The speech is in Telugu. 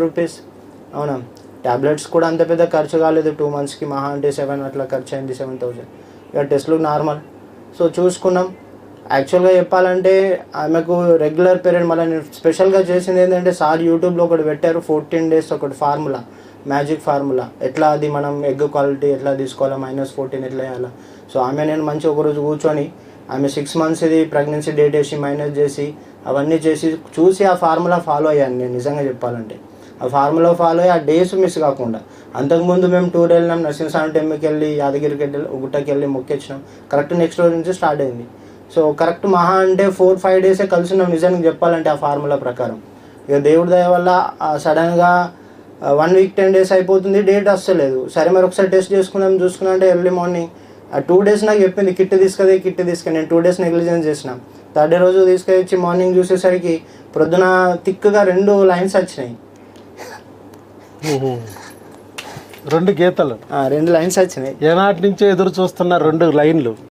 రూపీస్. అవునా, ట్యాబ్లెట్స్ కూడా అంత పెద్ద ఖర్చు కాలేదు, 2 monthsకి మహా అంటే 7 అట్లా ఖర్చు అయింది, 7,000. ఇక టెస్ట్లు నార్మల్. సో చూసుకున్నాం. యాక్చువల్గా చెప్పాలంటే ఆమెకు రెగ్యులర్ పీరియడ్. మళ్ళీ నేను స్పెషల్గా చేసింది ఏంటంటే సార్ యూట్యూబ్లో ఒకటి పెట్టారు, 14 days ఒకటి ఫార్ములా, మ్యాజిక్ ఫార్ములా, ఎట్లా అది మనం ఎగ్ క్వాలిటీ ఎట్లా తీసుకోవాలా, -14 ఎట్లా వేయాలా. సో ఆమె నేను మంచి ఒకరోజు కూర్చొని ఆమె 6 months ఇది ప్రెగ్నెన్సీ డేట్ వేసి మైనస్ చేసి అవన్నీ చేసి చూసి ఆ ఫార్ములా ఫాలో అయ్యాను నేను నిజంగా చెప్పాలంటే. ఆ ఫార్ములా ఫాలో అయ్యి ఆ డేస్ మిస్ కాకుండా. అంతకుముందు మేము టూర్ వెళ్ళినాం, నరసింహస్వామి టెంపుల్కి వెళ్ళి, యాదగిరికి వెళ్ళి, గుట్టకి వెళ్ళి మొక్కొచ్చినాం. కరెక్ట్ నెక్స్ట్ రోజు నుంచి స్టార్ట్ అయింది. సో కరెక్ట్ మహా అంటే 4-5 డేసే కలిసినాం నిజానికి చెప్పాలంటే ఆ ఫార్ములా ప్రకారం. ఇక దేవుడి దయ వల్ల సడన్గా 1 week 10 days అయిపోతుంది, డేట్ వస్తలేదు. సరే మరి ఒకసారి టెస్ట్ చూసుకున్నా అంటే ఎర్లీ మార్నింగ్ 2 days నాకు చెప్పింది కిట్ తీసుకొని. నేను 2 days నెగ్లిజెన్స్ చేసిన. 3rd day రోజు తీసుకొచ్చి మార్నింగ్ చూసేసరికి ప్రొద్దున థిక్గా 2 lines వచ్చినాయి. 2 గీతలు, 2 lines వచ్చినాయి. ఏనాటి నుంచో ఎదురు చూస్తున్న 2 లైన్లు.